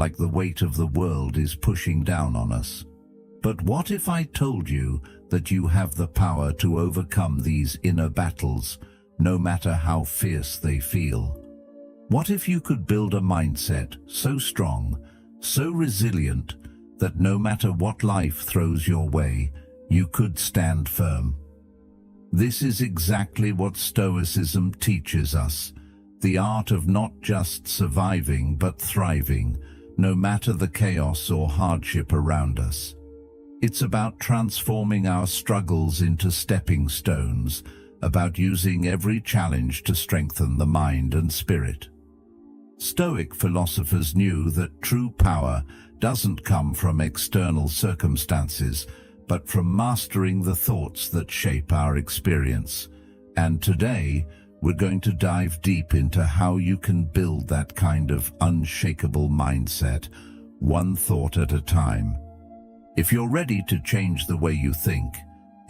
like the weight of the world is pushing down on us. But what if I told you that you have the power to overcome these inner battles, no matter how fierce they feel? What if you could build a mindset so strong, so resilient, that no matter what life throws your way, you could stand firm? This is exactly what Stoicism teaches us, the art of not just surviving but thriving, no matter the chaos or hardship around us. It's about transforming our struggles into stepping stones, about using every challenge to strengthen the mind and spirit. Stoic philosophers knew that true power doesn't come from external circumstances, but from mastering the thoughts that shape our experience. And today, we're going to dive deep into how you can build that kind of unshakable mindset, one thought at a time. If you're ready to change the way you think,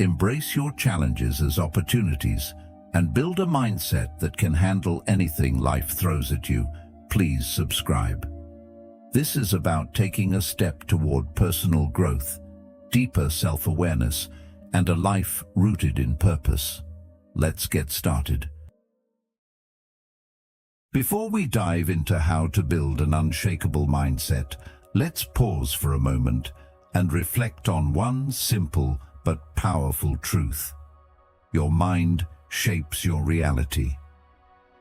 embrace your challenges as opportunities, and build a mindset that can handle anything life throws at you, please subscribe. This is about taking a step toward personal growth, deeper self-awareness, and a life rooted in purpose. Let's get started. Before we dive into how to build an unshakable mindset, let's pause for a moment and reflect on one simple but powerful truth. Your mind shapes your reality.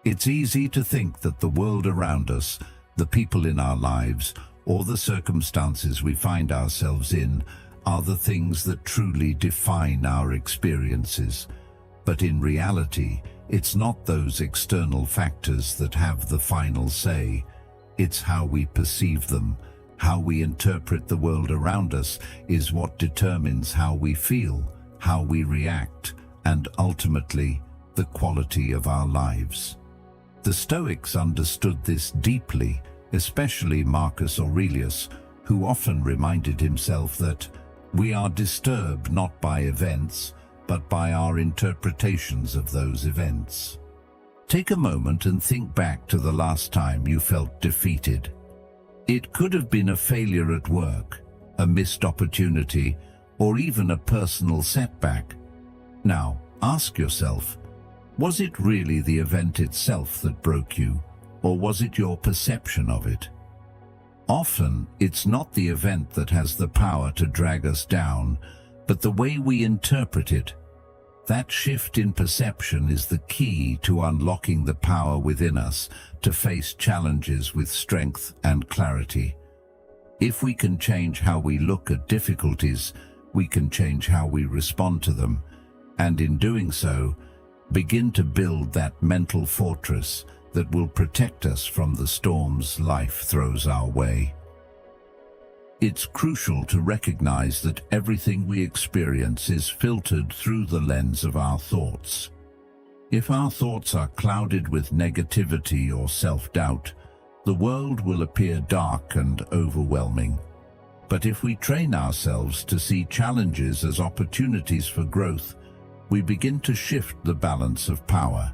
It's easy to think that the world around us, the people in our lives, or the circumstances we find ourselves in are the things that truly define our experiences. But in reality, it's not those external factors that have the final say. It's how we perceive them. How we interpret the world around us is what determines how we feel, how we react, and ultimately, the quality of our lives. The Stoics understood this deeply, especially Marcus Aurelius, who often reminded himself that we are disturbed not by events, but by our interpretations of those events. Take a moment and think back to the last time you felt defeated. It could have been a failure at work, a missed opportunity, or even a personal setback. Now, ask yourself, was it really the event itself that broke you, or was it your perception of it? Often, it's not the event that has the power to drag us down, but the way we interpret it. That shift in perception is the key to unlocking the power within us to face challenges with strength and clarity. If we can change how we look at difficulties, we can change how we respond to them, and in doing so, begin to build that mental fortress that will protect us from the storms life throws our way. It's crucial to recognize that everything we experience is filtered through the lens of our thoughts. If our thoughts are clouded with negativity or self-doubt, the world will appear dark and overwhelming. But if we train ourselves to see challenges as opportunities for growth, we begin to shift the balance of power.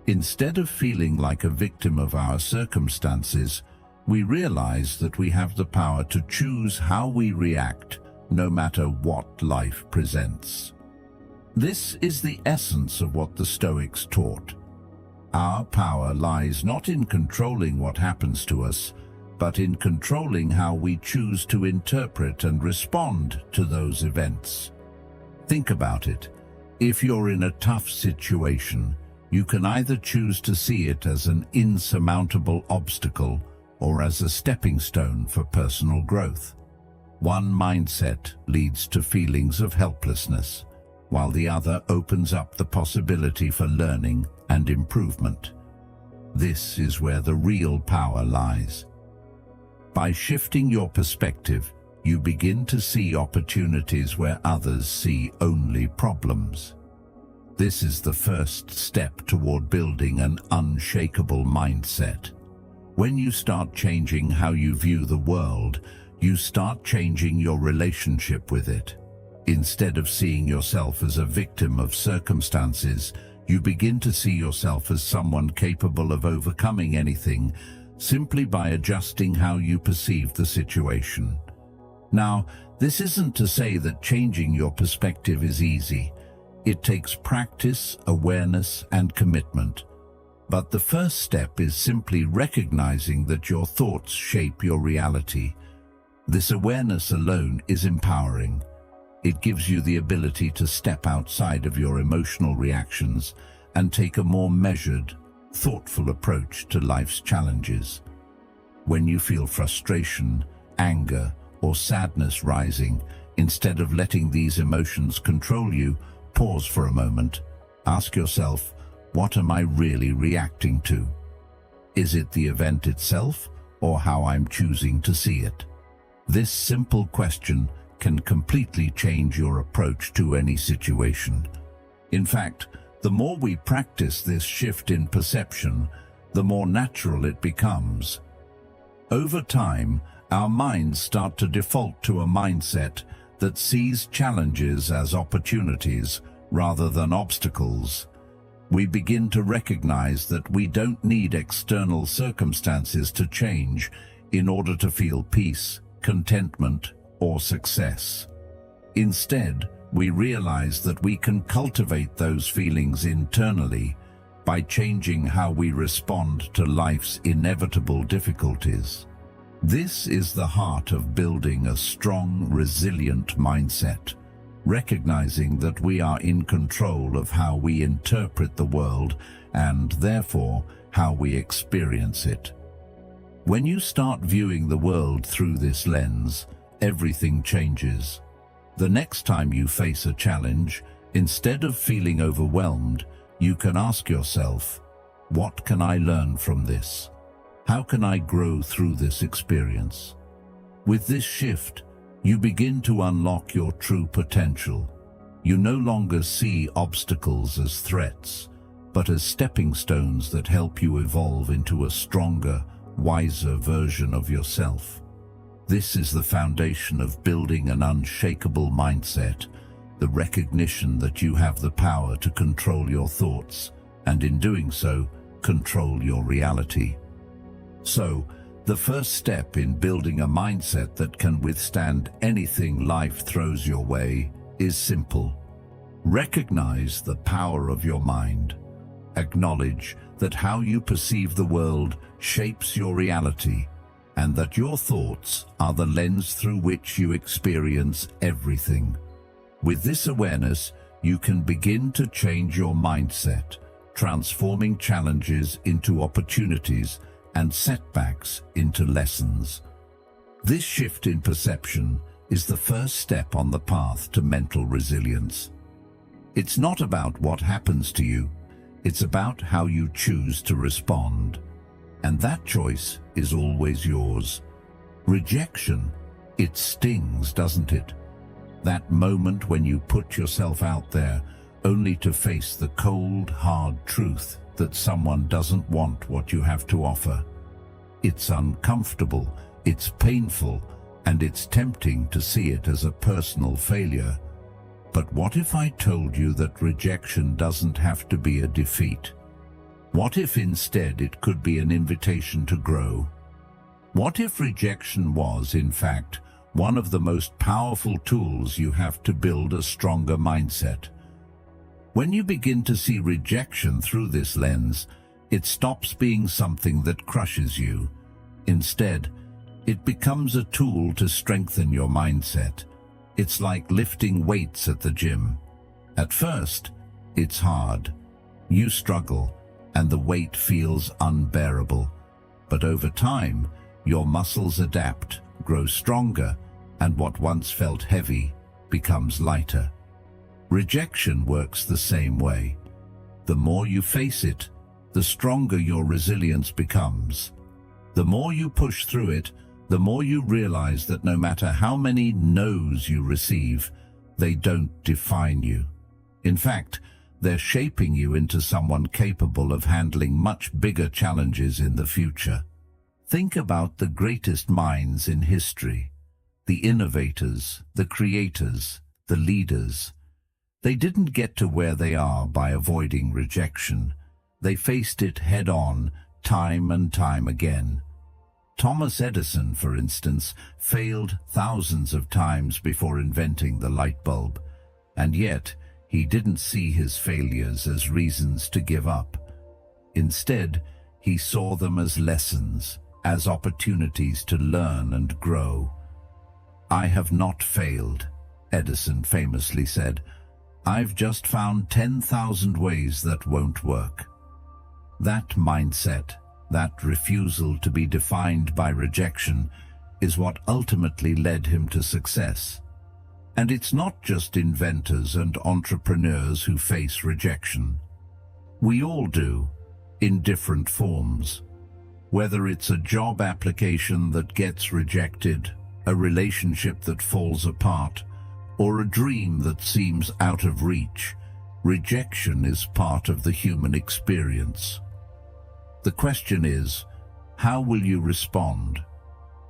Instead of feeling like a victim of our circumstances, we realize that we have the power to choose how we react, no matter what life presents. This is the essence of what the Stoics taught. Our power lies not in controlling what happens to us, but in controlling how we choose to interpret and respond to those events. Think about it. If you're in a tough situation, you can either choose to see it as an insurmountable obstacle or as a stepping stone for personal growth. One mindset leads to feelings of helplessness, while the other opens up the possibility for learning and improvement. This is where the real power lies. By shifting your perspective, you begin to see opportunities where others see only problems. This is the first step toward building an unshakable mindset. When you start changing how you view the world, you start changing your relationship with it. Instead of seeing yourself as a victim of circumstances, you begin to see yourself as someone capable of overcoming anything, simply by adjusting how you perceive the situation. Now, this isn't to say that changing your perspective is easy. It takes practice, awareness, and commitment. But the first step is simply recognizing that your thoughts shape your reality. This awareness alone is empowering. It gives you the ability to step outside of your emotional reactions and take a more measured, thoughtful approach to life's challenges. When you feel frustration, anger, or sadness rising, instead of letting these emotions control you, pause for a moment. Ask yourself, what am I really reacting to? Is it the event itself, or how I'm choosing to see it? This simple question can completely change your approach to any situation. In fact, the more we practice this shift in perception, the more natural it becomes. Over time, our minds start to default to a mindset that sees challenges as opportunities rather than obstacles. We begin to recognize that we don't need external circumstances to change in order to feel peace, contentment, or success. Instead, we realize that we can cultivate those feelings internally by changing how we respond to life's inevitable difficulties. This is the heart of building a strong, resilient mindset, recognizing that we are in control of how we interpret the world and, therefore, how we experience it. When you start viewing the world through this lens, everything changes. The next time you face a challenge, instead of feeling overwhelmed, you can ask yourself, what can I learn from this? How can I grow through this experience? With this shift, you begin to unlock your true potential. You no longer see obstacles as threats, but as stepping stones that help you evolve into a stronger, wiser version of yourself. This is the foundation of building an unshakable mindset, the recognition that you have the power to control your thoughts, and in doing so, control your reality. So, the first step in building a mindset that can withstand anything life throws your way is simple. Recognize the power of your mind. Acknowledge that how you perceive the world shapes your reality, and that your thoughts are the lens through which you experience everything. With this awareness, you can begin to change your mindset, transforming challenges into opportunities and setbacks into lessons. This shift in perception is the first step on the path to mental resilience. It's not about what happens to you, it's about how you choose to respond. And that choice is always yours. Rejection, it stings, doesn't it? That moment when you put yourself out there only to face the cold, hard truth that someone doesn't want what you have to offer. It's uncomfortable, it's painful, and it's tempting to see it as a personal failure. But what if I told you that rejection doesn't have to be a defeat? What if instead it could be an invitation to grow? What if rejection was, in fact, one of the most powerful tools you have to build a stronger mindset? When you begin to see rejection through this lens, it stops being something that crushes you. Instead, it becomes a tool to strengthen your mindset. It's like lifting weights at the gym. At first, it's hard. You struggle, and the weight feels unbearable. But over time, your muscles adapt, grow stronger, and what once felt heavy becomes lighter. Rejection works the same way. The more you face it, the stronger your resilience becomes. The more you push through it, the more you realize that no matter how many no's you receive, they don't define you. In fact, they're shaping you into someone capable of handling much bigger challenges in the future. Think about the greatest minds in history, the innovators, the creators, the leaders. They didn't get to where they are by avoiding rejection. They faced it head-on, time and time again. Thomas Edison, for instance, failed thousands of times before inventing the light bulb, and yet he didn't see his failures as reasons to give up. Instead, he saw them as lessons, as opportunities to learn and grow. "I have not failed," Edison famously said. "I've just found 10,000 ways that won't work." That mindset, that refusal to be defined by rejection, is what ultimately led him to success. And it's not just inventors and entrepreneurs who face rejection. We all do, in different forms. Whether it's a job application that gets rejected, a relationship that falls apart, or a dream that seems out of reach, rejection is part of the human experience. The question is, how will you respond?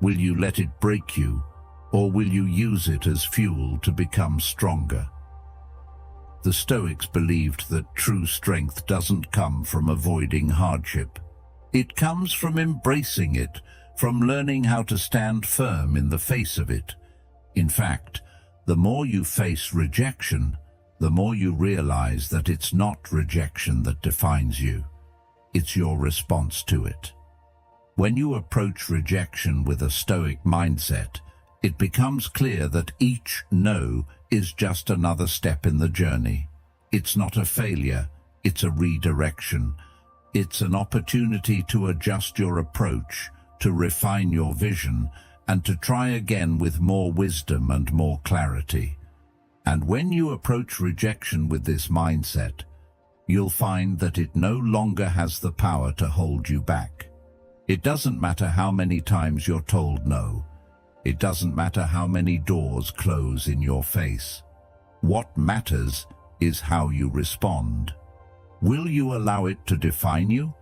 Will you let it break you, or will you use it as fuel to become stronger? The Stoics believed that true strength doesn't come from avoiding hardship. It comes from embracing it, from learning how to stand firm in the face of it. In fact, the more you face rejection, the more you realize that it's not rejection that defines you. It's your response to it. When you approach rejection with a Stoic mindset, it becomes clear that each no is just another step in the journey. It's not a failure, it's a redirection. It's an opportunity to adjust your approach, to refine your vision, and to try again with more wisdom and more clarity. And when you approach rejection with this mindset, you'll find that it no longer has the power to hold you back. It doesn't matter how many times you're told no. It doesn't matter how many doors close in your face. What matters is how you respond. Will you allow it to define you,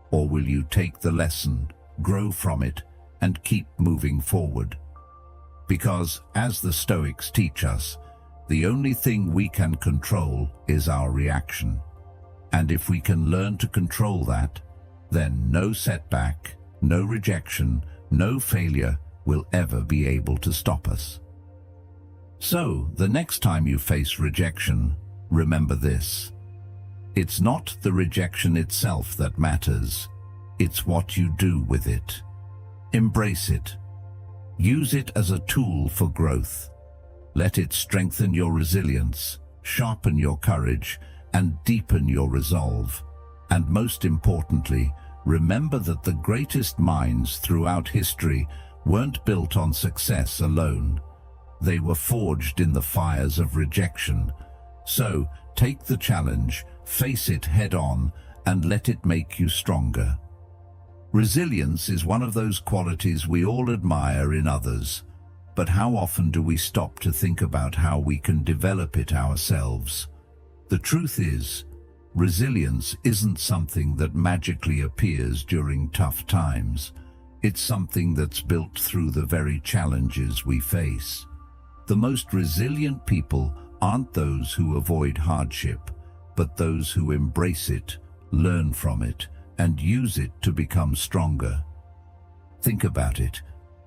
or will you take the lesson, grow from it, and keep moving forward? Because, as the Stoics teach us, the only thing we can control is our reaction. And if we can learn to control that, then no setback, no rejection, no failure will ever be able to stop us. So, the next time you face rejection, remember this. It's not the rejection itself that matters. It's what you do with it. Embrace it. Use it as a tool for growth. Let it strengthen your resilience, sharpen your courage, and deepen your resolve. And most importantly, remember that the greatest minds throughout history weren't built on success alone. They were forged in the fires of rejection. So, take the challenge, face it head on, and let it make you stronger. Resilience is one of those qualities we all admire in others. But how often do we stop to think about how we can develop it ourselves? The truth is, resilience isn't something that magically appears during tough times. It's something that's built through the very challenges we face. The most resilient people aren't those who avoid hardship, but those who embrace it, learn from it, and use it to become stronger. Think about it.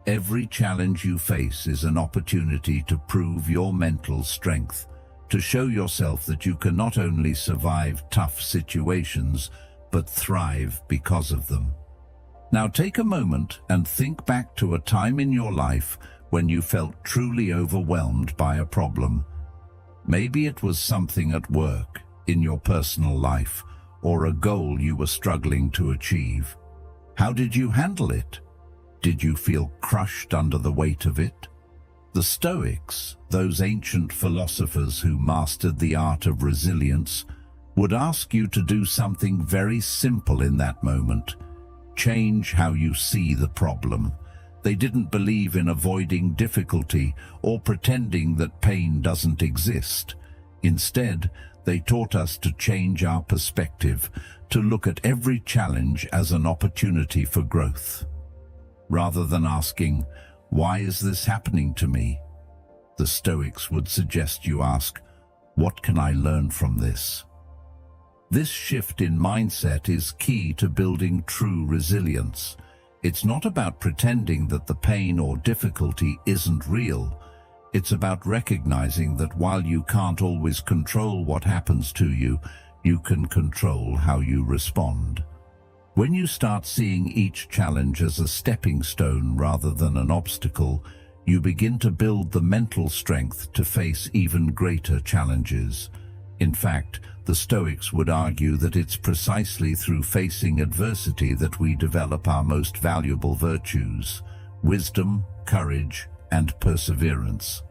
Every challenge you face is an opportunity to prove your mental strength, to show yourself that you can not only survive tough situations, but thrive because of them. Now take a moment and think back to a time in your life when you felt truly overwhelmed by a problem. Maybe it was something at work, in your personal life, or a goal you were struggling to achieve. How did you handle it? Did you feel crushed under the weight of it? The Stoics, those ancient philosophers who mastered the art of resilience, would ask you to do something very simple in that moment. Change how you see the problem. They didn't believe in avoiding difficulty or pretending that pain doesn't exist. Instead, they taught us to change our perspective, to look at every challenge as an opportunity for growth. Rather than asking, "Why is this happening to me?" the Stoics would suggest you ask, "What can I learn from this?" This shift in mindset is key to building true resilience. It's not about pretending that the pain or difficulty isn't real. It's about recognizing that while you can't always control what happens to you, you can control how you respond. When you start seeing each challenge as a stepping stone rather than an obstacle, you begin to build the mental strength to face even greater challenges. In fact, the Stoics would argue that it's precisely through facing adversity that we develop our most valuable virtues: wisdom, courage, and perseverance.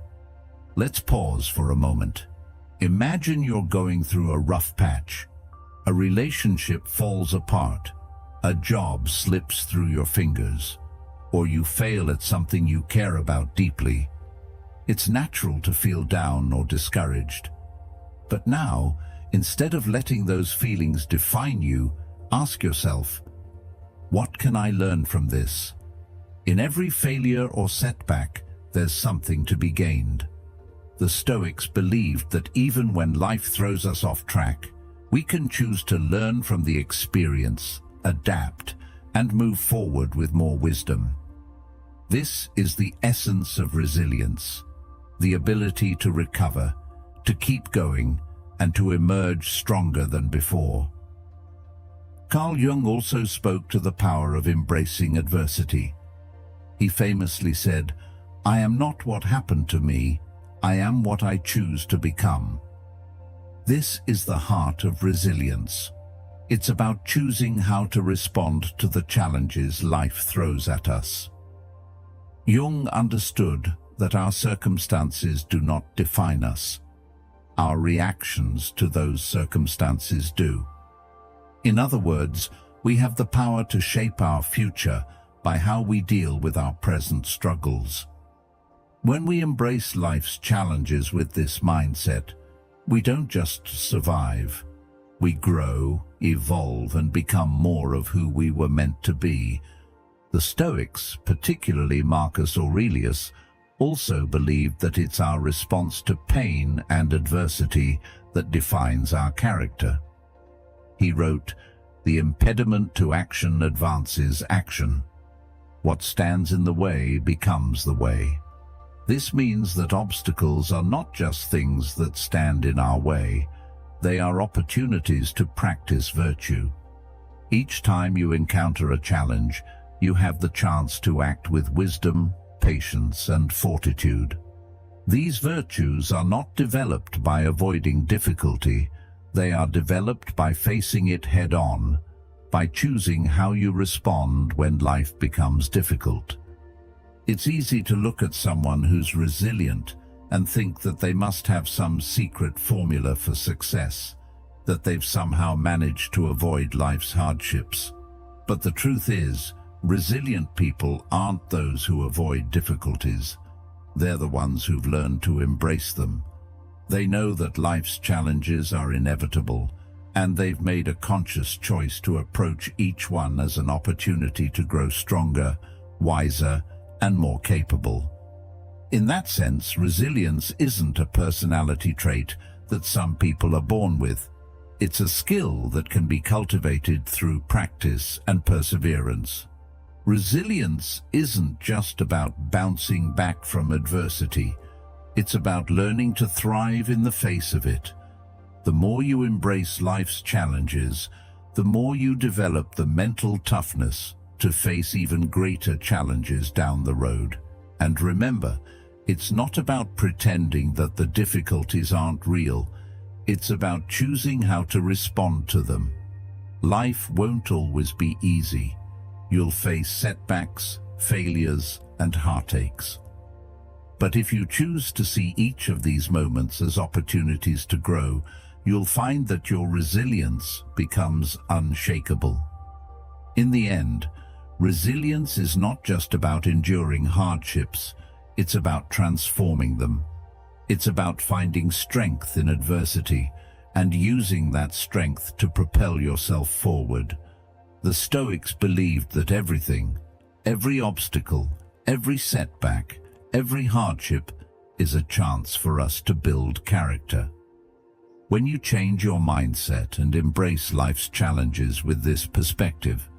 Let's pause for a moment. Imagine you're going through a rough patch. A relationship falls apart. A job slips through your fingers. Or you fail at something you care about deeply. It's natural to feel down or discouraged. But now, instead of letting those feelings define you, ask yourself, what can I learn from this? In every failure or setback, there's something to be gained. The Stoics believed that even when life throws us off track, we can choose to learn from the experience, adapt, and move forward with more wisdom. This is the essence of resilience, the ability to recover, to keep going, and to emerge stronger than before. Carl Jung also spoke to the power of embracing adversity. He famously said, "I am not what happened to me, I am what I choose to become." This is the heart of resilience. It's about choosing how to respond to the challenges life throws at us. Jung understood that our circumstances do not define us. Our reactions to those circumstances do. In other words, we have the power to shape our future by how we deal with our present struggles. When we embrace life's challenges with this mindset, we don't just survive. We grow, evolve, and become more of who we were meant to be. The Stoics, particularly Marcus Aurelius, also believed that it's our response to pain and adversity that defines our character. He wrote, "The impediment to action advances action. What stands in the way becomes the way." This means that obstacles are not just things that stand in our way. They are opportunities to practice virtue. Each time you encounter a challenge, you have the chance to act with wisdom, patience, and fortitude. These virtues are not developed by avoiding difficulty. They are developed by facing it head-on, by choosing how you respond when life becomes difficult. It's easy to look at someone who's resilient and think that they must have some secret formula for success, that they've somehow managed to avoid life's hardships. But the truth is, resilient people aren't those who avoid difficulties. They're the ones who've learned to embrace them. They know that life's challenges are inevitable, and they've made a conscious choice to approach each one as an opportunity to grow stronger, wiser, and more capable. In that sense, resilience isn't a personality trait that some people are born with. It's a skill that can be cultivated through practice and perseverance. Resilience isn't just about bouncing back from adversity. It's about learning to thrive in the face of it. The more you embrace life's challenges, the more you develop the mental toughness to face even greater challenges down the road. And remember, it's not about pretending that the difficulties aren't real. It's about choosing how to respond to them. Life won't always be easy. You'll face setbacks, failures, and heartaches. But if you choose to see each of these moments as opportunities to grow, you'll find that your resilience becomes unshakable. In the end, resilience is not just about enduring hardships, it's about transforming them. It's about finding strength in adversity and using that strength to propel yourself forward. The Stoics believed that everything, every obstacle, every setback, every hardship is a chance for us to build character. When you change your mindset and embrace life's challenges with this perspective,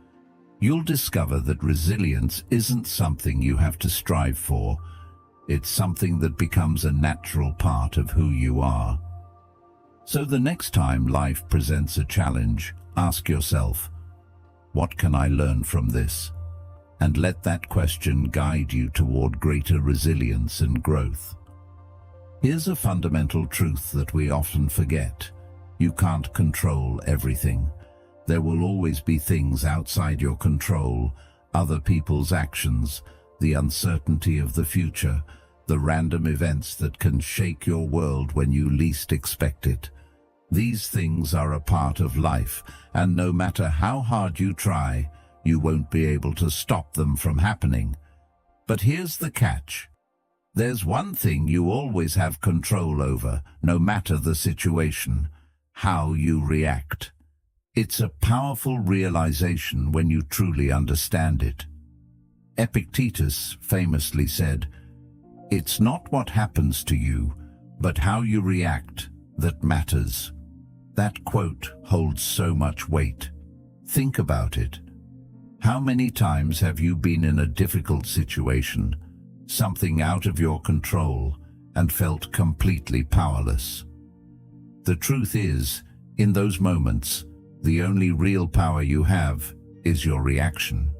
you'll discover that resilience isn't something you have to strive for. It's something that becomes a natural part of who you are. So the next time life presents a challenge, ask yourself, what can I learn from this? And let that question guide you toward greater resilience and growth. Here's a fundamental truth that we often forget. You can't control everything. There will always be things outside your control, other people's actions, the uncertainty of the future, the random events that can shake your world when you least expect it. These things are a part of life, and no matter how hard you try, you won't be able to stop them from happening. But here's the catch. There's one thing you always have control over, no matter the situation: how you react. It's a powerful realization when you truly understand it. Epictetus famously said, "It's not what happens to you, but how you react that matters." That quote holds so much weight. Think about it. How many times have you been in a difficult situation, something out of your control, and felt completely powerless? The truth is, in those moments, the only real power you have is your reaction.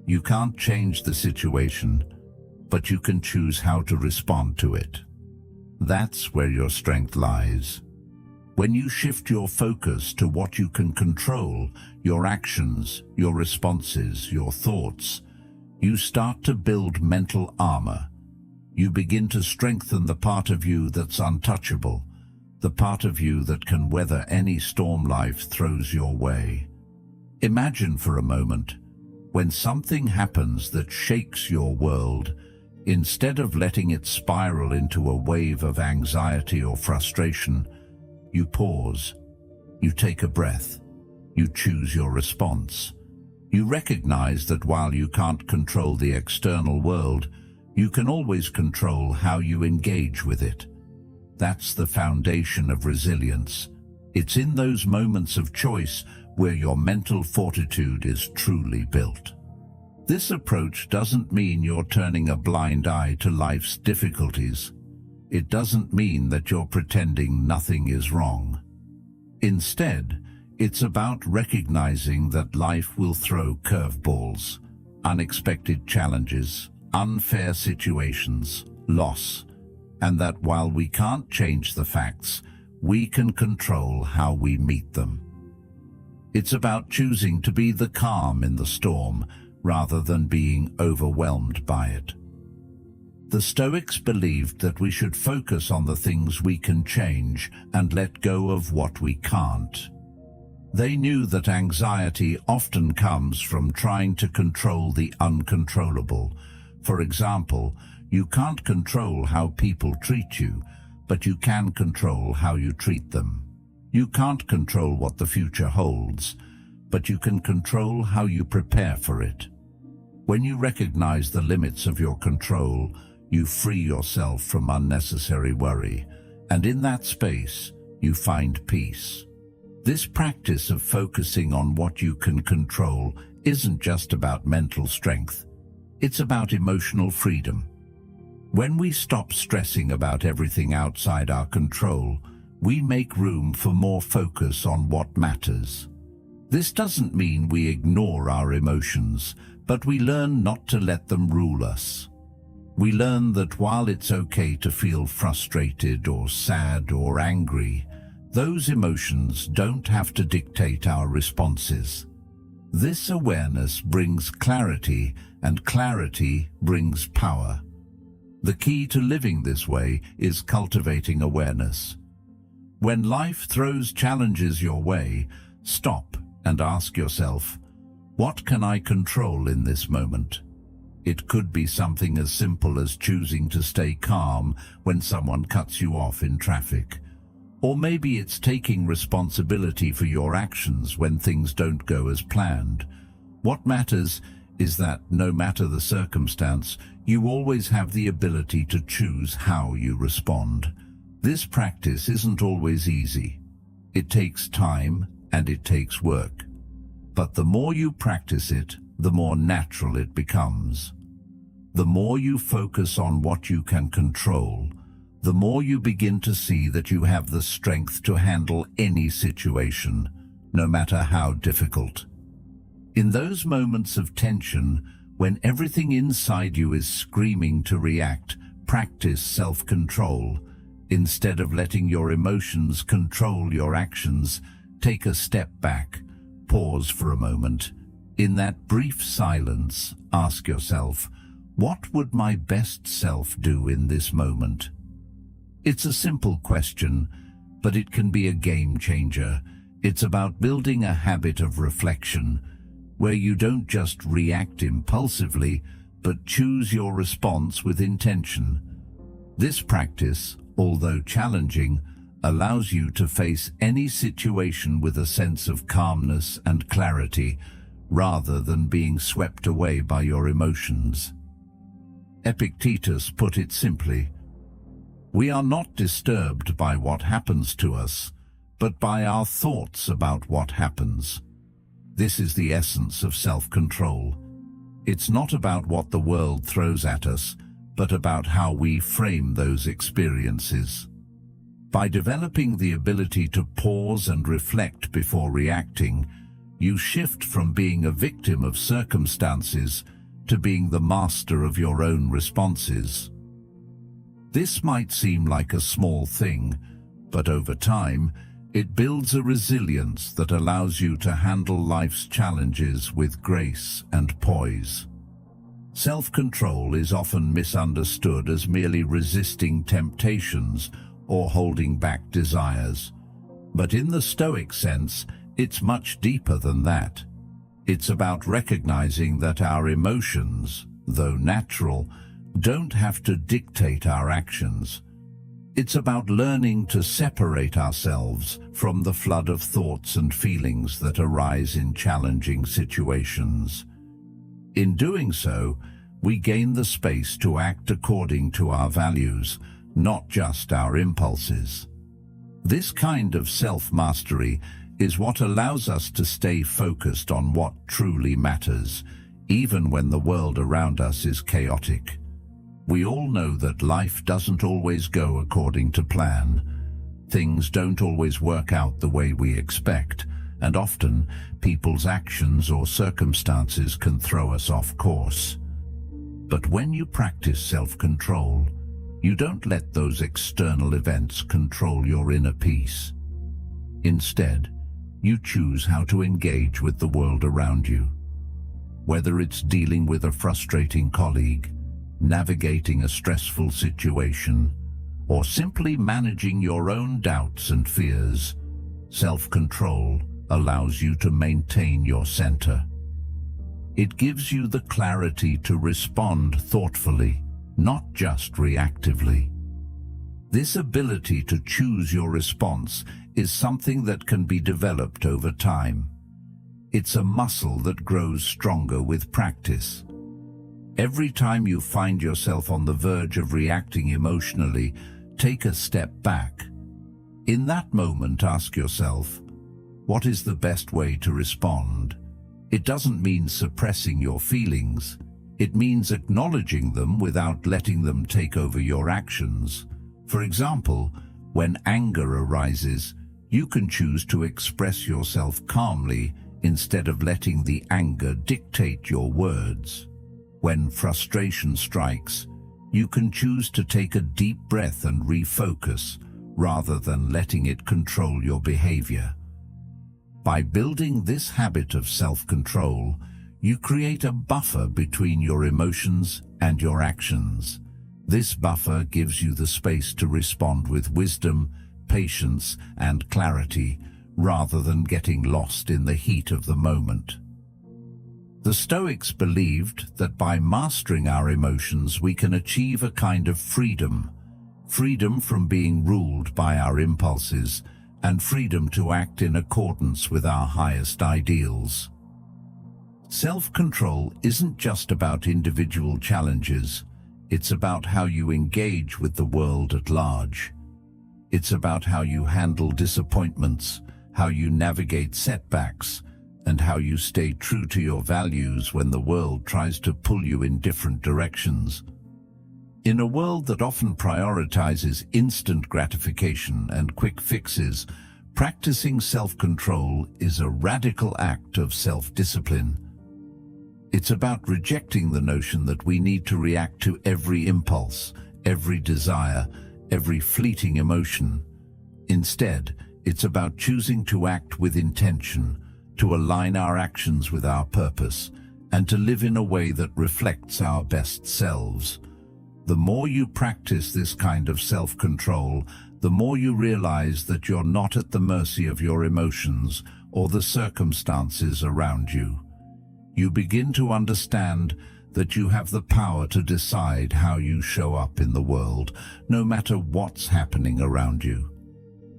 You can't change the situation, but you can choose how to respond to it. That's where your strength lies. When you shift your focus to what you can control, your actions, your responses, your thoughts, you start to build mental armor. You begin to strengthen the part of you that's untouchable, the part of you that can weather any storm life throws your way. Imagine for a moment, when something happens that shakes your world, instead of letting it spiral into a wave of anxiety or frustration, you pause, you take a breath, you choose your response. You recognize that while you can't control the external world, you can always control how you engage with it. That's the foundation of resilience. It's in those moments of choice where your mental fortitude is truly built. This approach doesn't mean you're turning a blind eye to life's difficulties. It doesn't mean that you're pretending nothing is wrong. Instead, it's about recognizing that life will throw curveballs, unexpected challenges, unfair situations, loss, and that while we can't change the facts, we can control how we meet them. It's about choosing to be the calm in the storm rather than being overwhelmed by it. The Stoics believed that we should focus on the things we can change and let go of what we can't. They knew that anxiety often comes from trying to control the uncontrollable. For example, you can't control how people treat you, but you can control how you treat them. You can't control what the future holds, but you can control how you prepare for it. When you recognize the limits of your control, you free yourself from unnecessary worry, and in that space, you find peace. This practice of focusing on what you can control isn't just about mental strength. It's about emotional freedom. When we stop stressing about everything outside our control, we make room for more focus on what matters. This doesn't mean we ignore our emotions, but we learn not to let them rule us. We learn that while it's okay to feel frustrated or sad or angry, those emotions don't have to dictate our responses. This awareness brings clarity, and clarity brings power. The key to living this way is cultivating awareness. When life throws challenges your way, stop and ask yourself, what can I control in this moment? It could be something as simple as choosing to stay calm when someone cuts you off in traffic. Or maybe it's taking responsibility for your actions when things don't go as planned. What matters is that no matter the circumstance, you always have the ability to choose how you respond. This practice isn't always easy. It takes time and it takes work. But the more you practice it, the more natural it becomes. The more you focus on what you can control, the more you begin to see that you have the strength to handle any situation, no matter how difficult. In those moments of tension, when everything inside you is screaming to react, practice self-control. Instead of letting your emotions control your actions, take a step back, pause for a moment. In that brief silence, ask yourself, what would my best self do in this moment? It's a simple question, but it can be a game changer. It's about building a habit of reflection, where you don't just react impulsively, but choose your response with intention. This practice, although challenging, allows you to face any situation with a sense of calmness and clarity, rather than being swept away by your emotions. Epictetus put it simply, "We are not disturbed by what happens to us, but by our thoughts about what happens." This is the essence of self-control. It's not about what the world throws at us, but about how we frame those experiences. By developing the ability to pause and reflect before reacting, you shift from being a victim of circumstances to being the master of your own responses. This might seem like a small thing, but over time, it builds a resilience that allows you to handle life's challenges with grace and poise. Self-control is often misunderstood as merely resisting temptations or holding back desires. But in the Stoic sense, it's much deeper than that. It's about recognizing that our emotions, though natural, don't have to dictate our actions. It's about learning to separate ourselves from the flood of thoughts and feelings that arise in challenging situations. In doing so, we gain the space to act according to our values, not just our impulses. This kind of self-mastery is what allows us to stay focused on what truly matters, even when the world around us is chaotic. We all know that life doesn't always go according to plan. Things don't always work out the way we expect, and often people's actions or circumstances can throw us off course. But when you practice self-control, you don't let those external events control your inner peace. Instead, you choose how to engage with the world around you. Whether it's dealing with a frustrating colleague, navigating a stressful situation, or simply managing your own doubts and fears, self-control allows you to maintain your center. It gives you the clarity to respond thoughtfully, not just reactively. This ability to choose your response is something that can be developed over time. It's a muscle that grows stronger with practice. Every time you find yourself on the verge of reacting emotionally, take a step back. In that moment, ask yourself, what is the best way to respond? It doesn't mean suppressing your feelings. It means acknowledging them without letting them take over your actions. For example, when anger arises, you can choose to express yourself calmly instead of letting the anger dictate your words. When frustration strikes, you can choose to take a deep breath and refocus, rather than letting it control your behavior. By building this habit of self-control, you create a buffer between your emotions and your actions. This buffer gives you the space to respond with wisdom, patience, and clarity, rather than getting lost in the heat of the moment. The Stoics believed that by mastering our emotions, we can achieve a kind of freedom from being ruled by our impulses, and freedom to act in accordance with our highest ideals. Self-control isn't just about individual challenges. It's about how you engage with the world at large. It's about how you handle disappointments, how you navigate setbacks, and how you stay true to your values when the world tries to pull you in different directions. In a world that often prioritizes instant gratification and quick fixes, practicing self-control is a radical act of self-discipline. It's about rejecting the notion that we need to react to every impulse, every desire, every fleeting emotion. Instead, it's about choosing to act with intention, to align our actions with our purpose, and to live in a way that reflects our best selves. The more you practice this kind of self-control, the more you realize that you're not at the mercy of your emotions or the circumstances around you. You begin to understand that you have the power to decide how you show up in the world, no matter what's happening around you.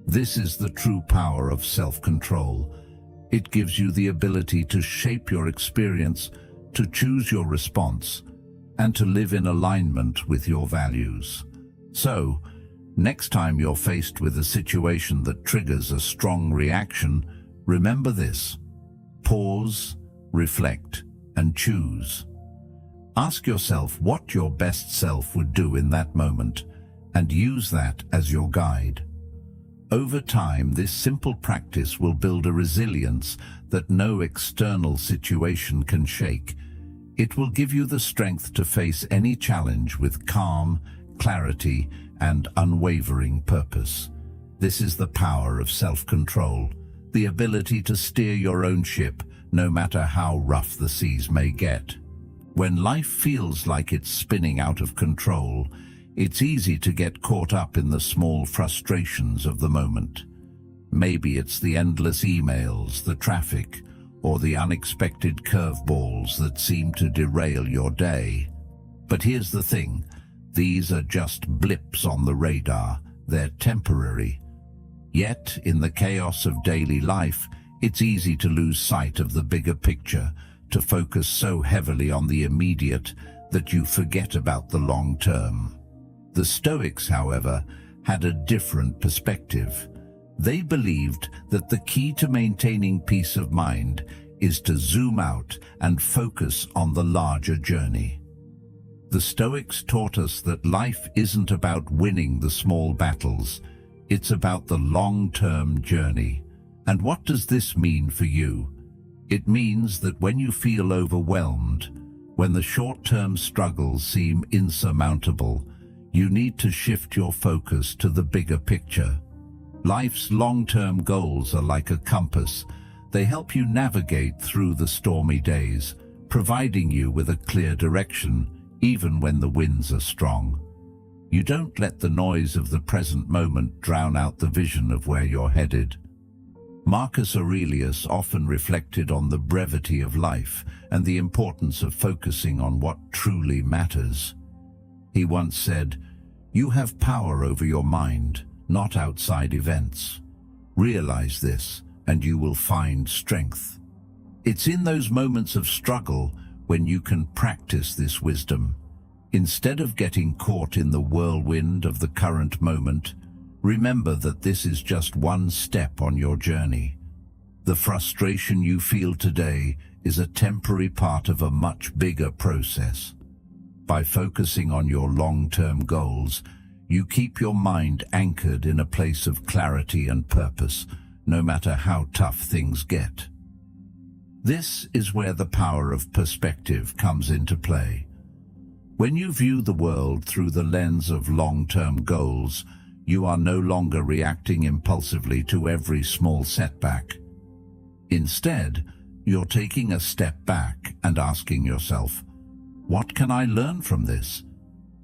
This is the true power of self-control. It gives you the ability to shape your experience, to choose your response, and to live in alignment with your values. So, next time you're faced with a situation that triggers a strong reaction, remember this: pause, reflect, and choose. Ask yourself what your best self would do in that moment, and use that as your guide. Over time, this simple practice will build a resilience that no external situation can shake. It will give you the strength to face any challenge with calm, clarity, and unwavering purpose. This is the power of self-control, the ability to steer your own ship, no matter how rough the seas may get. When life feels like it's spinning out of control, it's easy to get caught up in the small frustrations of the moment. Maybe it's the endless emails, the traffic, or the unexpected curveballs that seem to derail your day. But here's the thing: these are just blips on the radar. They're temporary. Yet, in the chaos of daily life, it's easy to lose sight of the bigger picture, to focus so heavily on the immediate that you forget about the long term. The Stoics, however, had a different perspective. They believed that the key to maintaining peace of mind is to zoom out and focus on the larger journey. The Stoics taught us that life isn't about winning the small battles, it's about the long-term journey. And what does this mean for you? It means that when you feel overwhelmed, when the short-term struggles seem insurmountable, you need to shift your focus to the bigger picture. Life's long-term goals are like a compass. They help you navigate through the stormy days, providing you with a clear direction, even when the winds are strong. You don't let the noise of the present moment drown out the vision of where you're headed. Marcus Aurelius often reflected on the brevity of life and the importance of focusing on what truly matters. He once said, "You have power over your mind, not outside events. Realize this, and you will find strength." It's in those moments of struggle when you can practice this wisdom. Instead of getting caught in the whirlwind of the current moment, remember that this is just one step on your journey. The frustration you feel today is a temporary part of a much bigger process. By focusing on your long-term goals, you keep your mind anchored in a place of clarity and purpose, no matter how tough things get. This is where the power of perspective comes into play. When you view the world through the lens of long-term goals, you are no longer reacting impulsively to every small setback. Instead, you're taking a step back and asking yourself, what can I learn from this?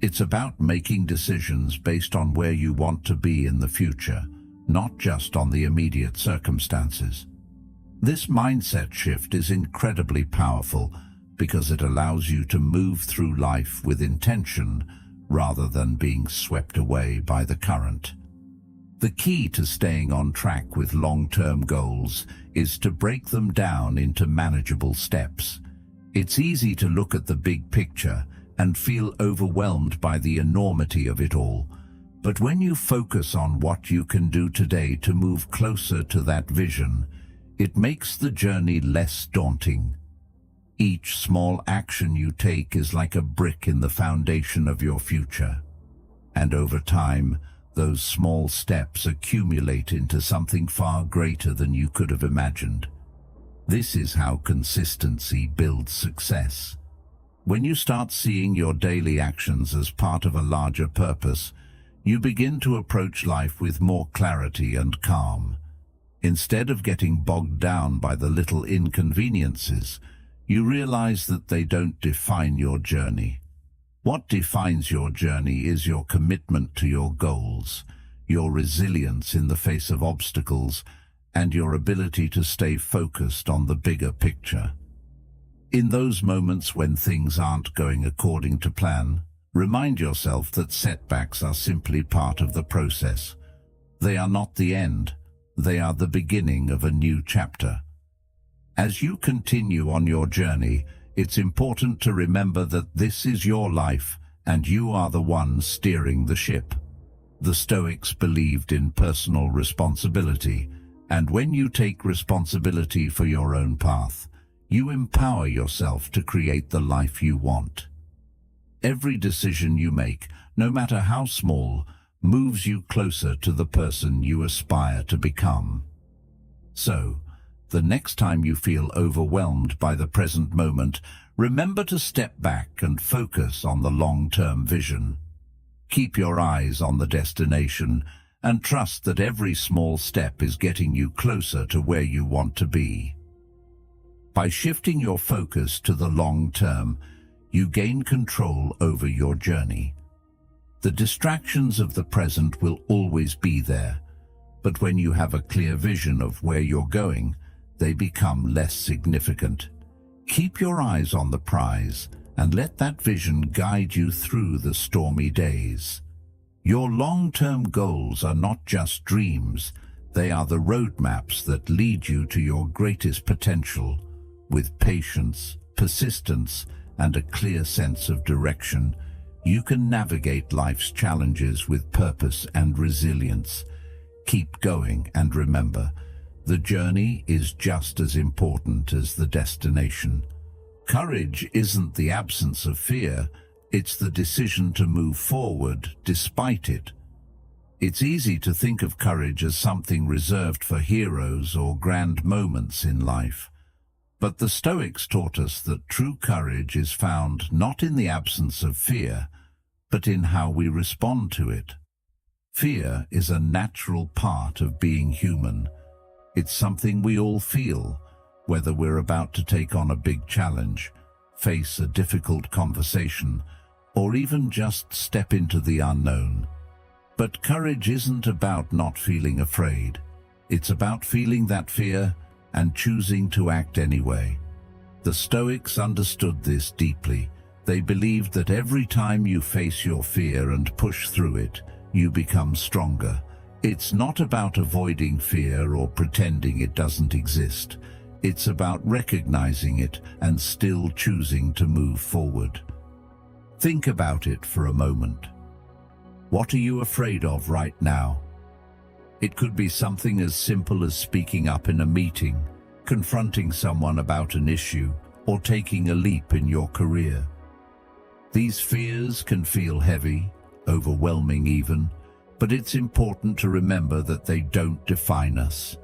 It's about making decisions based on where you want to be in the future, not just on the immediate circumstances. This mindset shift is incredibly powerful because it allows you to move through life with intention rather than being swept away by the current. The key to staying on track with long-term goals is to break them down into manageable steps. It's easy to look at the big picture and feel overwhelmed by the enormity of it all. But when you focus on what you can do today to move closer to that vision, It makes the journey less daunting. Each small action you take is like a brick in the foundation of your future. And over time, those small steps accumulate into something far greater than you could have imagined. This is how consistency builds success. When you start seeing your daily actions as part of a larger purpose, you begin to approach life with more clarity and calm. Instead of getting bogged down by the little inconveniences, you realize that they don't define your journey. What defines your journey is your commitment to your goals, your resilience in the face of obstacles, and your ability to stay focused on the bigger picture. In those moments when things aren't going according to plan, remind yourself that setbacks are simply part of the process. They are not the end. They are the beginning of a new chapter. As you continue on your journey, it's important to remember that this is your life and you are the one steering the ship. The Stoics believed in personal responsibility, and when you take responsibility for your own path, you empower yourself to create the life you want. Every decision you make, no matter how small, moves you closer to the person you aspire to become. So, the next time you feel overwhelmed by the present moment, remember to step back and focus on the long-term vision. Keep your eyes on the destination and trust that every small step is getting you closer to where you want to be. By shifting your focus to the long term, you gain control over your journey. The distractions of the present will always be there, but when you have a clear vision of where you're going, they become less significant. Keep your eyes on the prize and let that vision guide you through the stormy days. Your long-term goals are not just dreams, they are the roadmaps that lead you to your greatest potential. With patience, persistence, and a clear sense of direction, you can navigate life's challenges with purpose and resilience. Keep going and remember, the journey is just as important as the destination. Courage isn't the absence of fear, it's the decision to move forward despite it. It's easy to think of courage as something reserved for heroes or grand moments in life. But the Stoics taught us that true courage is found not in the absence of fear, but in how we respond to it. Fear is a natural part of being human. It's something we all feel, whether we're about to take on a big challenge, face a difficult conversation, or even just step into the unknown. But courage isn't about not feeling afraid. It's about feeling that fear and choosing to act anyway. The Stoics understood this deeply. They believed that every time you face your fear and push through it, you become stronger. It's not about avoiding fear or pretending it doesn't exist. It's about recognizing it and still choosing to move forward. Think about it for a moment. What are you afraid of right now? It could be something as simple as speaking up in a meeting, confronting someone about an issue, or taking a leap in your career. These fears can feel heavy, overwhelming even, but it's important to remember that they don't define us.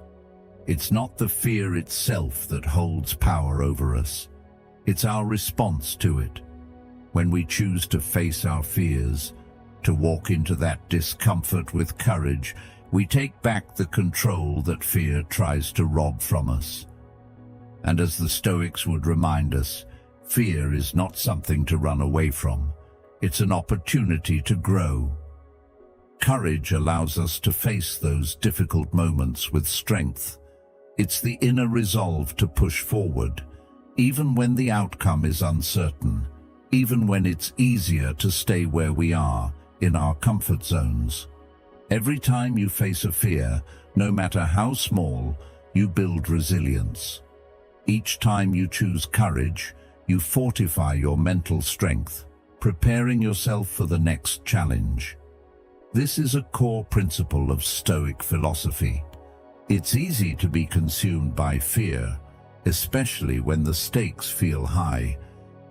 It's not the fear itself that holds power over us. It's our response to it. When we choose to face our fears, to walk into that discomfort with courage, we take back the control that fear tries to rob from us. And as the Stoics would remind us, fear is not something to run away from. It's an opportunity to grow. Courage allows us to face those difficult moments with strength. It's the inner resolve to push forward, even when the outcome is uncertain, even when it's easier to stay where we are, in our comfort zones. Every time you face a fear, no matter how small, you build resilience. Each time you choose courage, you fortify your mental strength, preparing yourself for the next challenge. This is a core principle of Stoic philosophy. It's easy to be consumed by fear, especially when the stakes feel high.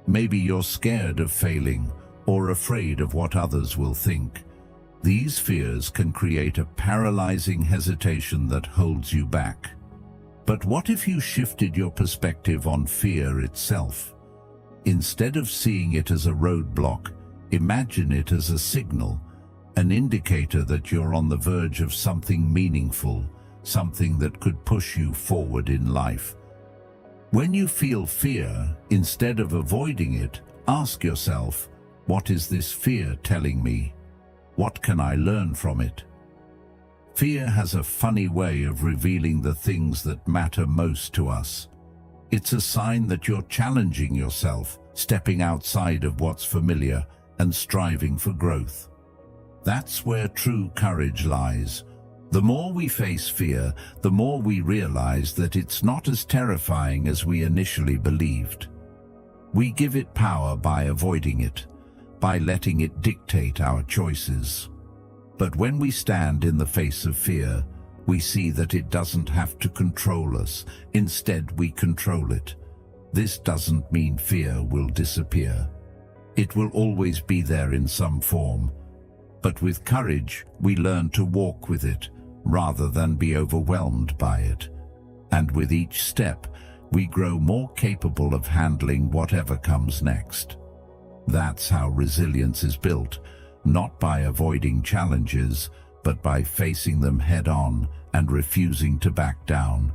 Maybe you're scared of failing or afraid of what others will think. These fears can create a paralyzing hesitation that holds you back. But what if you shifted your perspective on fear itself? Instead of seeing it as a roadblock, imagine it as a signal, an indicator that you're on the verge of something meaningful, something that could push you forward in life. When you feel fear, instead of avoiding it, ask yourself, what is this fear telling me? What can I learn from it? Fear has a funny way of revealing the things that matter most to us. It's a sign that you're challenging yourself, stepping outside of what's familiar and striving for growth. That's where true courage lies. The more we face fear, the more we realize that it's not as terrifying as we initially believed. We give it power by avoiding it, by letting it dictate our choices. But when we stand in the face of fear, we see that it doesn't have to control us. Instead, we control it. This doesn't mean fear will disappear. It will always be there in some form. But with courage, we learn to walk with it, rather than be overwhelmed by it. And with each step, we grow more capable of handling whatever comes next. That's how resilience is built, not by avoiding challenges, but by facing them head-on and refusing to back down.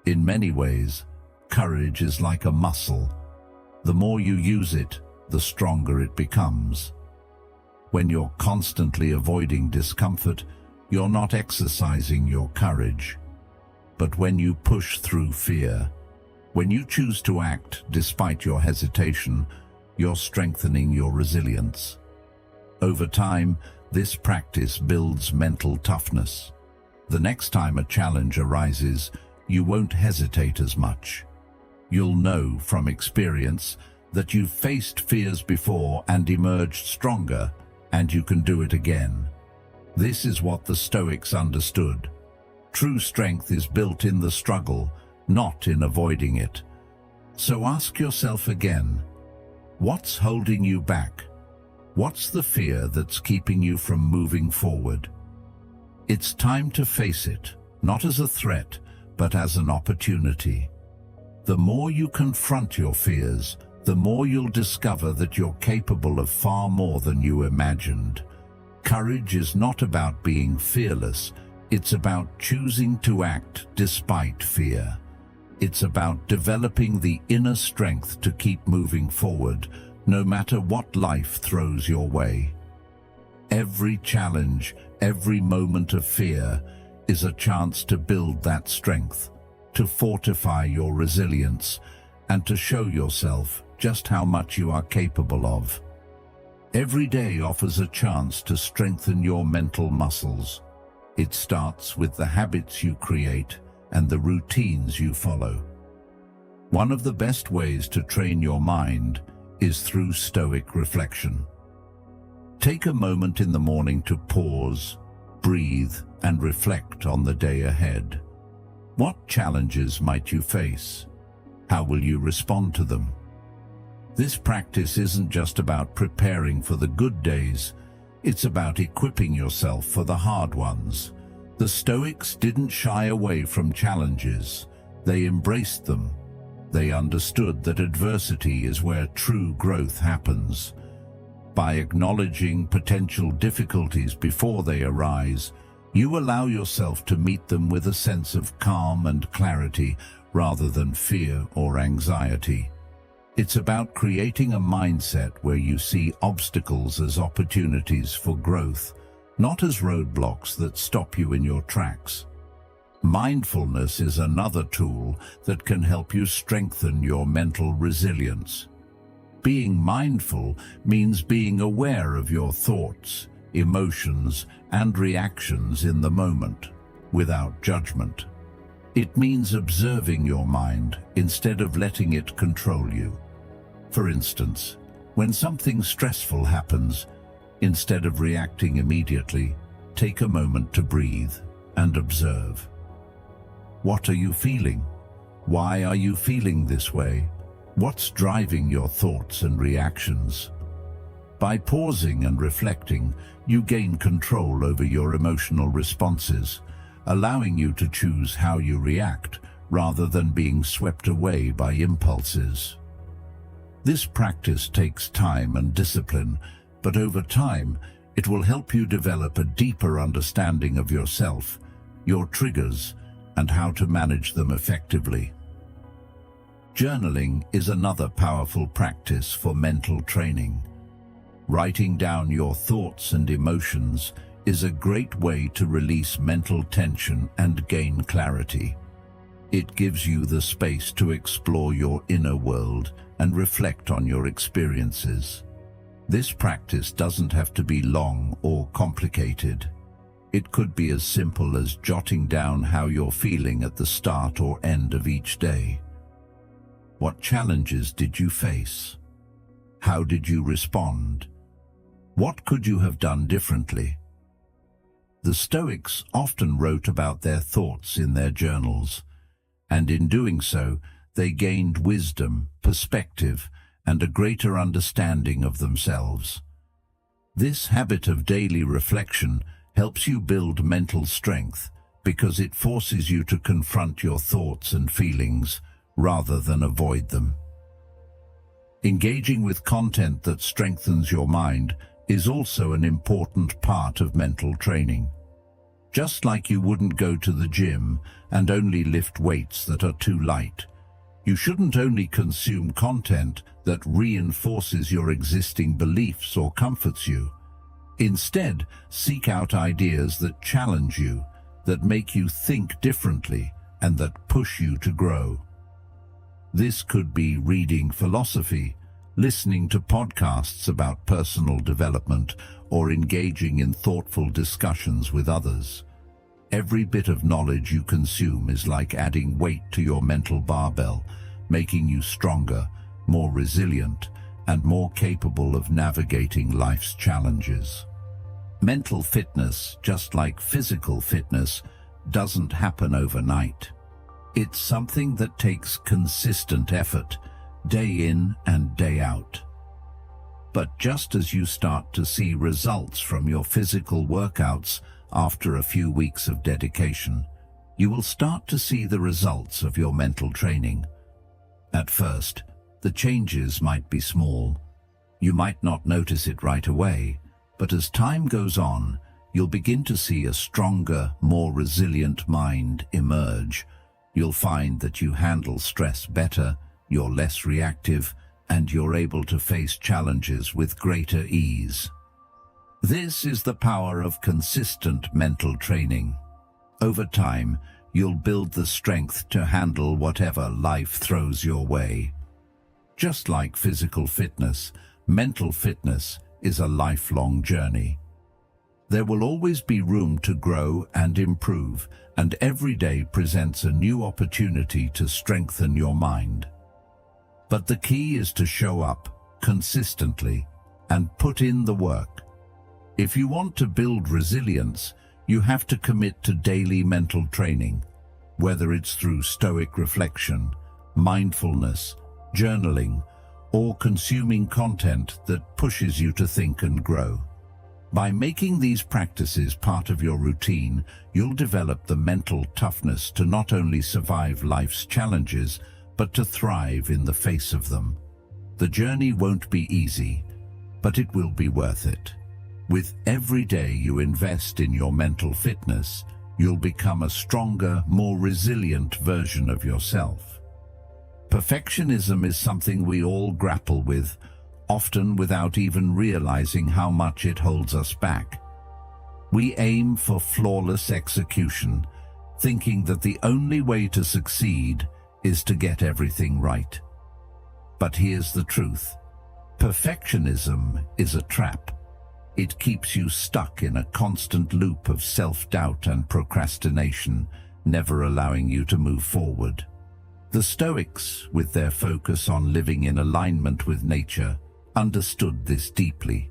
In many ways, courage is like a muscle. The more you use it, the stronger it becomes. When you're constantly avoiding discomfort, you're not exercising your courage. But when you push through fear, when you choose to act despite your hesitation, you're strengthening your resilience. Over time, this practice builds mental toughness. The next time a challenge arises, you won't hesitate as much. You'll know from experience that you've faced fears before and emerged stronger, and you can do it again. This is what the Stoics understood. True strength is built in the struggle, not in avoiding it. So ask yourself again, what's holding you back? What's the fear that's keeping you from moving forward? It's time to face it, not as a threat, but as an opportunity. The more you confront your fears, the more you'll discover that you're capable of far more than you imagined. Courage is not about being fearless, it's about choosing to act despite fear. It's about developing the inner strength to keep moving forward, no matter what life throws your way. Every challenge, every moment of fear is a chance to build that strength, to fortify your resilience, and to show yourself just how much you are capable of. Every day offers a chance to strengthen your mental muscles. It starts with the habits you create and the routines you follow. One of the best ways to train your mind is through Stoic reflection. Take a moment in the morning to pause, breathe, and reflect on the day ahead. What challenges might you face? How will you respond to them? This practice isn't just about preparing for the good days, it's about equipping yourself for the hard ones. The Stoics didn't shy away from challenges, they embraced them. They understood that adversity is where true growth happens. By acknowledging potential difficulties before they arise, you allow yourself to meet them with a sense of calm and clarity rather than fear or anxiety. It's about creating a mindset where you see obstacles as opportunities for growth, not as roadblocks that stop you in your tracks. Mindfulness is another tool that can help you strengthen your mental resilience. Being mindful means being aware of your thoughts, emotions, and reactions in the moment, without judgment. It means observing your mind instead of letting it control you. For instance, when something stressful happens, instead of reacting immediately, take a moment to breathe and observe. What are you feeling? Why are you feeling this way? What's driving your thoughts and reactions? By pausing and reflecting, you gain control over your emotional responses, allowing you to choose how you react rather than being swept away by impulses. This practice takes time and discipline, but over time, it will help you develop a deeper understanding of yourself, your triggers, and how to manage them effectively. Journaling is another powerful practice for mental training. Writing down your thoughts and emotions is a great way to release mental tension and gain clarity. It gives you the space to explore your inner world and reflect on your experiences. This practice doesn't have to be long or complicated. It could be as simple as jotting down how you're feeling at the start or end of each day. What challenges did you face? How did you respond? What could you have done differently? The Stoics often wrote about their thoughts in their journals, and in doing so, they gained wisdom, perspective, and a greater understanding of themselves. This habit of daily reflection helps you build mental strength because it forces you to confront your thoughts and feelings rather than avoid them. Engaging with content that strengthens your mind is also an important part of mental training. Just like you wouldn't go to the gym and only lift weights that are too light, you shouldn't only consume content that reinforces your existing beliefs or comforts you. Instead, seek out ideas that challenge you, that make you think differently, and that push you to grow. This could be reading philosophy, listening to podcasts about personal development, or engaging in thoughtful discussions with others. Every bit of knowledge you consume is like adding weight to your mental barbell, making you stronger, more resilient, and more capable of navigating life's challenges. Mental fitness, just like physical fitness, doesn't happen overnight. It's something that takes consistent effort, day in and day out. But just as you start to see results from your physical workouts after a few weeks of dedication, you will start to see the results of your mental training. At first, the changes might be small. You might not notice it right away, but as time goes on, you'll begin to see a stronger, more resilient mind emerge. You'll find that you handle stress better, you're less reactive, and you're able to face challenges with greater ease. This is the power of consistent mental training. Over time, you'll build the strength to handle whatever life throws your way. Just like physical fitness, mental fitness is a lifelong journey. There will always be room to grow and improve, and every day presents a new opportunity to strengthen your mind. But the key is to show up consistently and put in the work. If you want to build resilience, you have to commit to daily mental training, whether it's through Stoic reflection, mindfulness, journaling, or consuming content that pushes you to think and grow. By making these practices part of your routine, you'll develop the mental toughness to not only survive life's challenges, but to thrive in the face of them. The journey won't be easy, but it will be worth it. With every day you invest in your mental fitness, you'll become a stronger, more resilient version of yourself. Perfectionism is something we all grapple with, often without even realizing how much it holds us back. We aim for flawless execution, thinking that the only way to succeed is to get everything right. But here's the truth. Perfectionism is a trap. It keeps you stuck in a constant loop of self-doubt and procrastination, never allowing you to move forward. The Stoics, with their focus on living in alignment with nature, understood this deeply.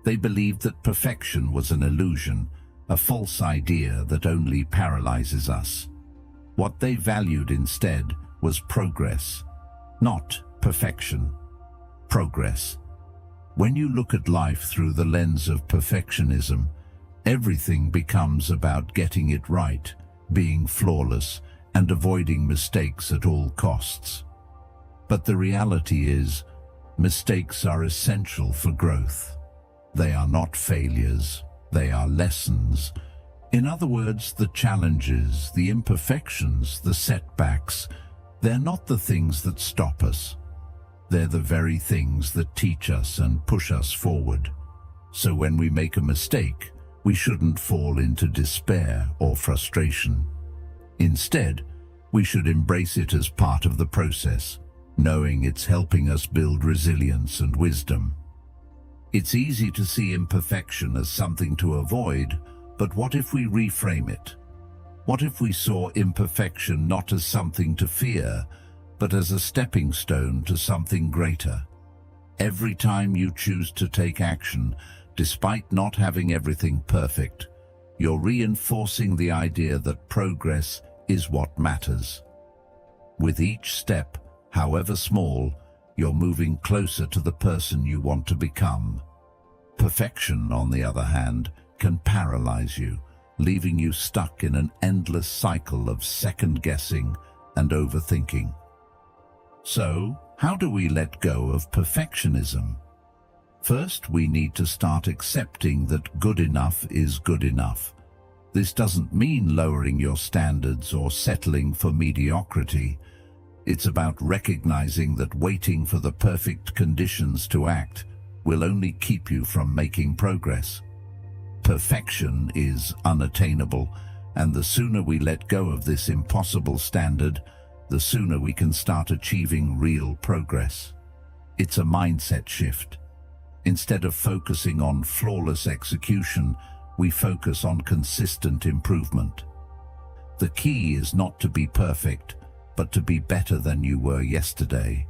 They believed that perfection was an illusion, a false idea that only paralyzes us. What they valued instead was progress, not perfection. Progress. When you look at life through the lens of perfectionism, everything becomes about getting it right, being flawless, and avoiding mistakes at all costs. But the reality is, mistakes are essential for growth. They are not failures, they are lessons. In other words, the challenges, the imperfections, the setbacks, they're not the things that stop us. They're the very things that teach us and push us forward. So when we make a mistake, we shouldn't fall into despair or frustration. Instead, we should embrace it as part of the process, knowing it's helping us build resilience and wisdom. It's easy to see imperfection as something to avoid, but what if we reframe it? What if we saw imperfection not as something to fear, but as a stepping stone to something greater? Every time you choose to take action, despite not having everything perfect, you're reinforcing the idea that progress is what matters. With each step, however small, you're moving closer to the person you want to become. Perfection, on the other hand, can paralyze you, leaving you stuck in an endless cycle of second-guessing and overthinking. So, how do we let go of perfectionism? First, we need to start accepting that good enough is good enough. This doesn't mean lowering your standards or settling for mediocrity. It's about recognizing that waiting for the perfect conditions to act will only keep you from making progress. Perfection is unattainable, and the sooner we let go of this impossible standard, the sooner we can start achieving real progress. It's a mindset shift. Instead of focusing on flawless execution, we focus on consistent improvement. The key is not to be perfect, but to be better than you were yesterday.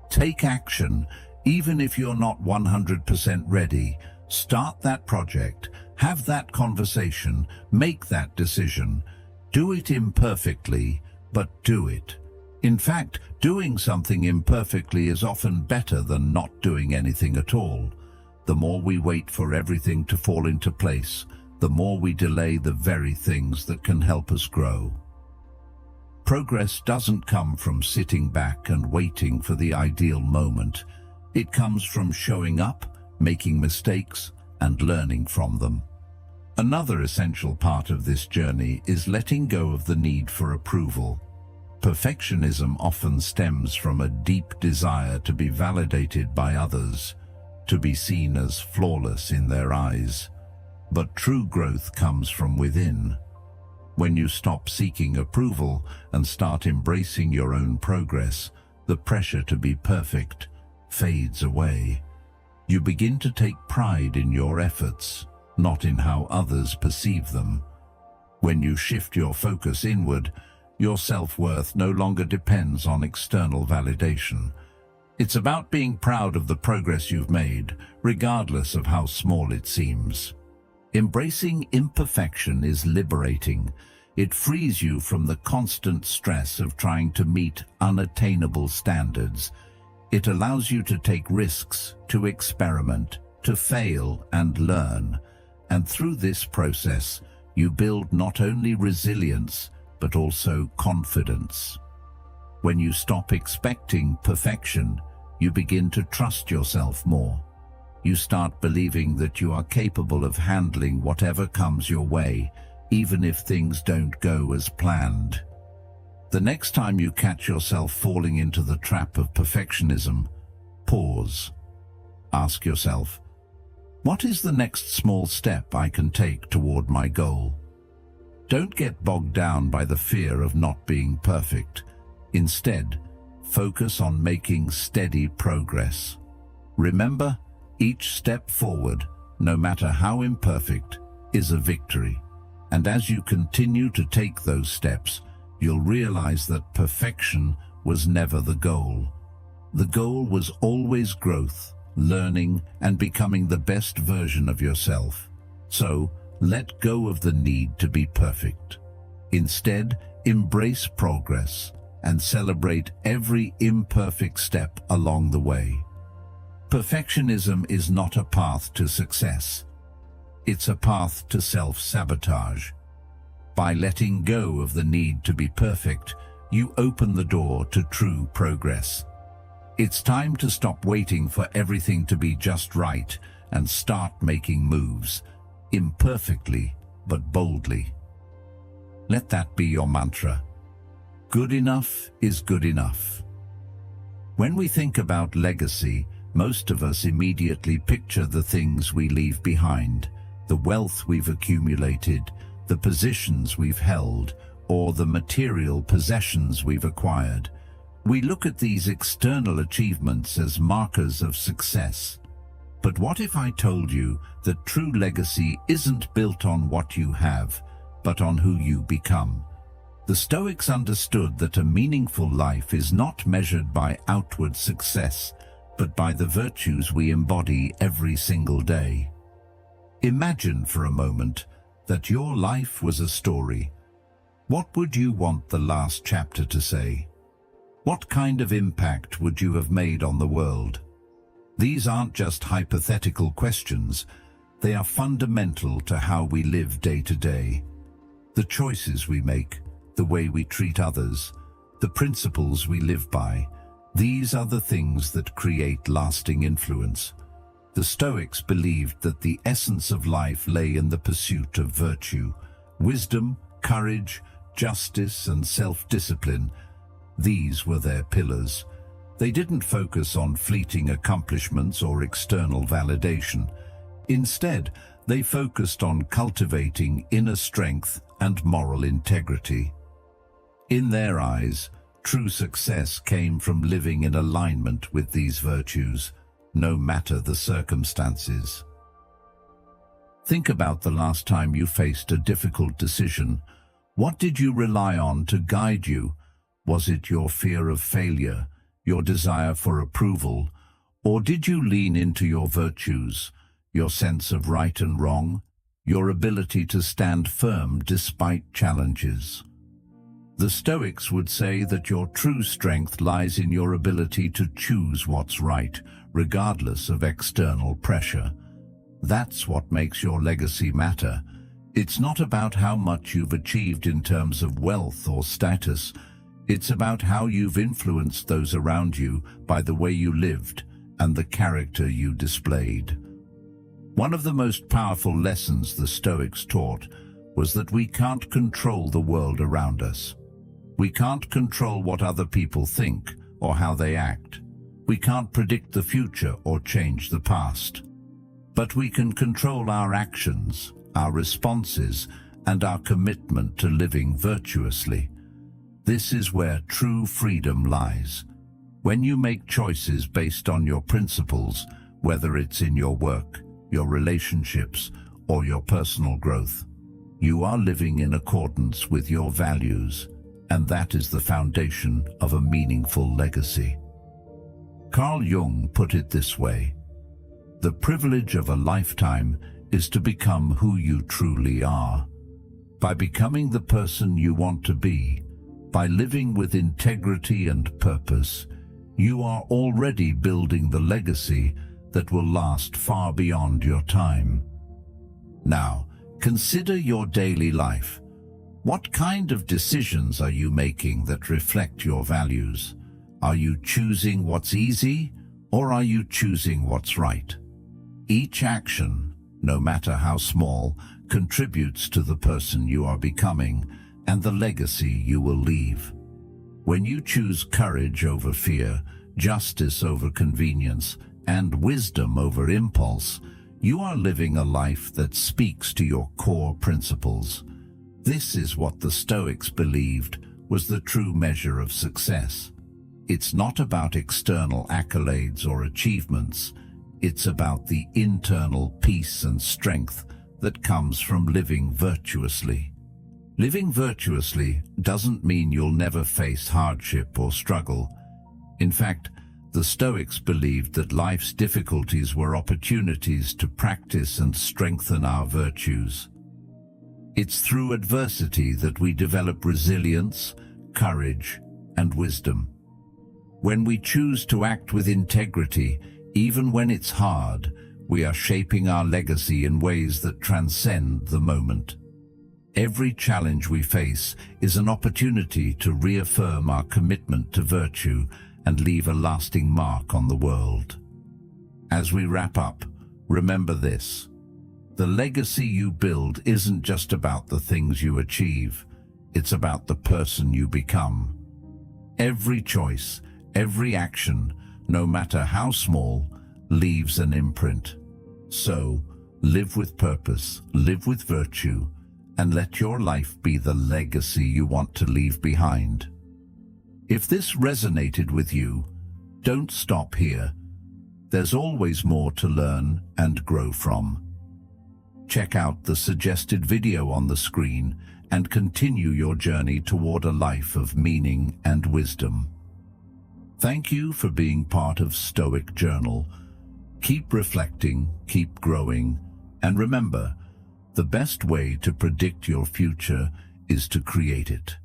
Take action, even if you're not 100% ready. Start that project, have that conversation, make that decision. Do it imperfectly, but do it. In fact, doing something imperfectly is often better than not doing anything at all. The more we wait for everything to fall into place, the more we delay the very things that can help us grow. Progress doesn't come from sitting back and waiting for the ideal moment. It comes from showing up, making mistakes, and learning from them. Another essential part of this journey is letting go of the need for approval. Perfectionism often stems from a deep desire to be validated by others, to be seen as flawless in their eyes. But true growth comes from within. When you stop seeking approval and start embracing your own progress, the pressure to be perfect fades away. You begin to take pride in your efforts, not in how others perceive them. When you shift your focus inward, your self-worth no longer depends on external validation. It's about being proud of the progress you've made, regardless of how small it seems. Embracing imperfection is liberating. It frees you from the constant stress of trying to meet unattainable standards. It allows you to take risks, to experiment, to fail and learn. And through this process, you build not only resilience, but also confidence. When you stop expecting perfection, you begin to trust yourself more. You start believing that you are capable of handling whatever comes your way, even if things don't go as planned. The next time you catch yourself falling into the trap of perfectionism, pause. Ask yourself, what is the next small step I can take toward my goal? Don't get bogged down by the fear of not being perfect. Instead, focus on making steady progress. Remember, each step forward, no matter how imperfect, is a victory. And as you continue to take those steps, you'll realize that perfection was never the goal. The goal was always growth, learning, and becoming the best version of yourself. So, let go of the need to be perfect. Instead, embrace progress, and celebrate every imperfect step along the way. Perfectionism is not a path to success. It's a path to self-sabotage. By letting go of the need to be perfect, you open the door to true progress. It's time to stop waiting for everything to be just right and start making moves, imperfectly but boldly. Let that be your mantra. Good enough is good enough. When we think about legacy, most of us immediately picture the things we leave behind, the wealth we've accumulated, the positions we've held, or the material possessions we've acquired. We look at these external achievements as markers of success. But what if I told you that true legacy isn't built on what you have, but on who you become? The Stoics understood that a meaningful life is not measured by outward success, but by the virtues we embody every single day. Imagine for a moment that your life was a story. What would you want the last chapter to say? What kind of impact would you have made on the world? These aren't just hypothetical questions. They are fundamental to how we live day to day. The choices we make, the way we treat others, the principles we live by, these are the things that create lasting influence. The Stoics believed that the essence of life lay in the pursuit of virtue, wisdom, courage, justice, and self-discipline. These were their pillars. They didn't focus on fleeting accomplishments or external validation. Instead, they focused on cultivating inner strength and moral integrity. In their eyes, true success came from living in alignment with these virtues, no matter the circumstances. Think about the last time you faced a difficult decision. What did you rely on to guide you? Was it your fear of failure, your desire for approval, or did you lean into your virtues, your sense of right and wrong, your ability to stand firm despite challenges? The Stoics would say that your true strength lies in your ability to choose what's right, regardless of external pressure. That's what makes your legacy matter. It's not about how much you've achieved in terms of wealth or status. It's about how you've influenced those around you by the way you lived and the character you displayed. One of the most powerful lessons the Stoics taught was that we can't control the world around us. We can't control what other people think or how they act. We can't predict the future or change the past. But we can control our actions, our responses, and our commitment to living virtuously. This is where true freedom lies. When you make choices based on your principles, whether it's in your work, your relationships, or your personal growth, you are living in accordance with your values, and that is the foundation of a meaningful legacy. Carl Jung put it this way: the privilege of a lifetime is to become who you truly are. By becoming the person you want to be, by living with integrity and purpose, you are already building the legacy that will last far beyond your time. Now, consider your daily life. What kind of decisions are you making that reflect your values? Are you choosing what's easy, or are you choosing what's right? Each action, no matter how small, contributes to the person you are becoming and the legacy you will leave. When you choose courage over fear, justice over convenience, and wisdom over impulse, you are living a life that speaks to your core principles. This is what the Stoics believed was the true measure of success. It's not about external accolades or achievements. It's about the internal peace and strength that comes from living virtuously. Living virtuously doesn't mean you'll never face hardship or struggle. In fact, the Stoics believed that life's difficulties were opportunities to practice and strengthen our virtues. It's through adversity that we develop resilience, courage, and wisdom. When we choose to act with integrity, even when it's hard, we are shaping our legacy in ways that transcend the moment. Every challenge we face is an opportunity to reaffirm our commitment to virtue and leave a lasting mark on the world. As we wrap up, remember this: the legacy you build isn't just about the things you achieve, it's about the person you become. Every choice, every action, no matter how small, leaves an imprint. So, live with purpose, live with virtue, and let your life be the legacy you want to leave behind. If this resonated with you, don't stop here. There's always more to learn and grow from. Check out the suggested video on the screen and continue your journey toward a life of meaning and wisdom. Thank you for being part of Stoic Journal. Keep reflecting, keep growing, and remember, the best way to predict your future is to create it.